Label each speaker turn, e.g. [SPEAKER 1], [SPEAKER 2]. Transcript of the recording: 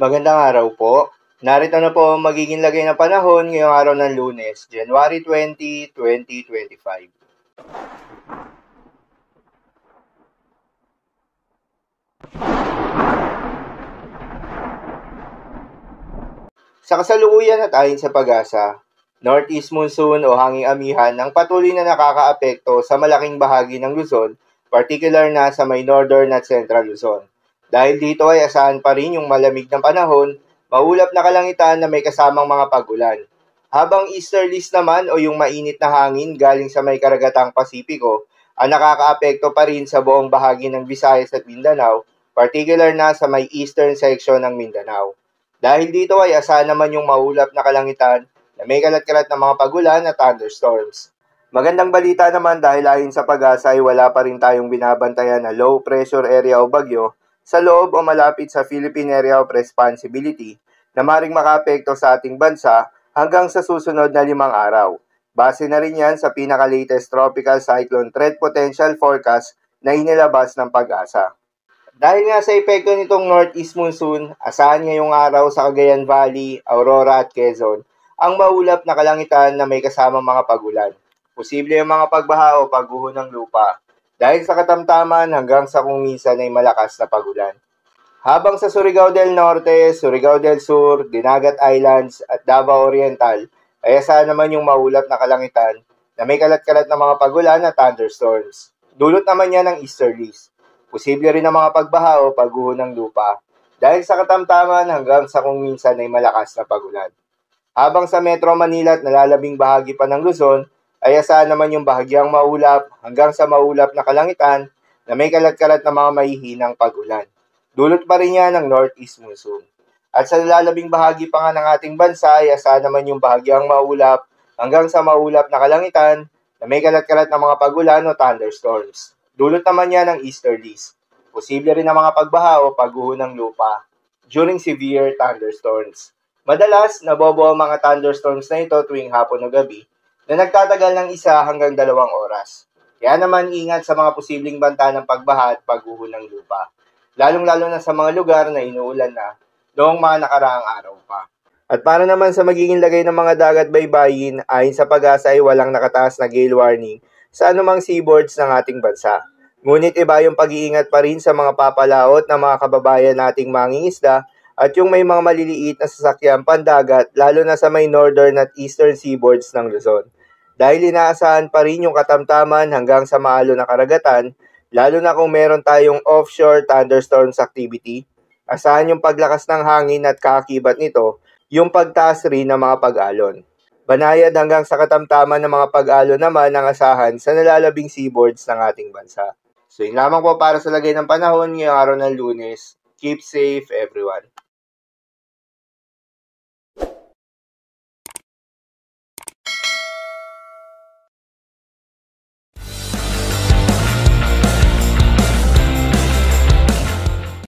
[SPEAKER 1] Magandang araw po. Narito na po ang magiging lagay ng panahon ngayong araw ng Lunes, January 20, 2025. Sa kasalukuyan at ayon sa pag-asa, Northeast monsoon o hanging amihan ang patuloy na nakakaapekto sa malaking bahagi ng Luzon, particular na sa may northern at central Luzon. Dahil dito ay asahan pa rin yung malamig na panahon, maulap na kalangitan na may kasamang mga pag-ulan. Habang easterlies naman o yung mainit na hangin galing sa may karagatang Pasipiko ang nakakaapekto pa rin sa buong bahagi ng Visayas at Mindanao, particular na sa may eastern section ng Mindanao. Dahil dito ay asahan naman yung maulap na kalangitan na may kalat-kalat na mga pagulan at thunderstorms. Magandang balita naman dahil ayon sa pag-asa ay wala pa rin tayong binabantayan na low pressure area o bagyo sa loob o malapit sa Philippine Area of Responsibility na maring makaapekto sa ating bansa hanggang sa susunod na 5 araw. Base na rin yan sa pinaka-latest Tropical Cyclone Threat Potential Forecast na inilabas ng pag-asa. Dahil nga sa epekto nitong Northeast Monsoon, asahan ngayong araw sa Cagayan Valley, Aurora at Quezon ang maulap na kalangitan na may kasamang mga pagulan. Posible yung mga pagbaha o pagguho ng lupa dahil sa katamtaman hanggang sa kung minsan ay malakas na pagulan. Habang sa Surigao del Norte, Surigao del Sur, Dinagat Islands at Davao Oriental ay asahan naman yung maulap na kalangitan na may kalat-kalat na mga pagulan at thunderstorms. Dulot naman yan ng easterlies. Posible rin ang mga pagbaha o pagguho ng lupa dahil sa katamtaman hanggang sa kung minsan ay malakas na pagulan. Habang sa Metro Manila at nalalabing bahagi pa ng Luzon, ay asahan naman yung bahagyang maulap hanggang sa maulap na kalangitan na may kalat-kalat na mga mahihinang pagulan. Dulot pa rin yan ng Northeast Monsoon. At sa nalalabing bahagi pa nga ng ating bansa ay asahan naman yung bahagyang maulap hanggang sa maulap na kalangitan na may kalat-kalat na mga pagulan o thunderstorms. Dulot naman yan ng easterlies. Posible rin ang mga pagbaha o pagguho ng lupa during severe thunderstorms. Madalas, nabobo ang mga thunderstorms na ito tuwing hapon o gabi na nagtatagal ng 1 hanggang 2 oras. Kaya naman ingat sa mga posibleng banta ng pagbaha at pagguho ng lupa, lalong-lalo na sa mga lugar na inuulan na noong mga nakaraang araw pa. At para naman sa magiging lagay ng mga dagat baybayin, ayon sa pag-asa ay walang nakataas na gale warning sa anumang seaboards ng ating bansa. Ngunit iba yung pag-iingat pa rin sa mga papalaot ng mga kababayan nating mangingisda at yung may mga maliliit na sasakyan pandagat lalo na sa may northern at eastern seaboards ng Luzon. Dahil inaasahan pa rin yung katamtaman hanggang sa maalo na karagatan, lalo na kung meron tayong offshore thunderstorms activity, asahan yung paglakas ng hangin at kaakibat nito, yung pagtaas rin ng mga pag-alon. Banayad hanggang sa katamtaman ng mga pag-alon naman ang asahan sa nalalabing seaboards ng ating bansa. So yun lamang po para sa lagay ng panahon ngayong araw ng Lunes. Keep safe everyone.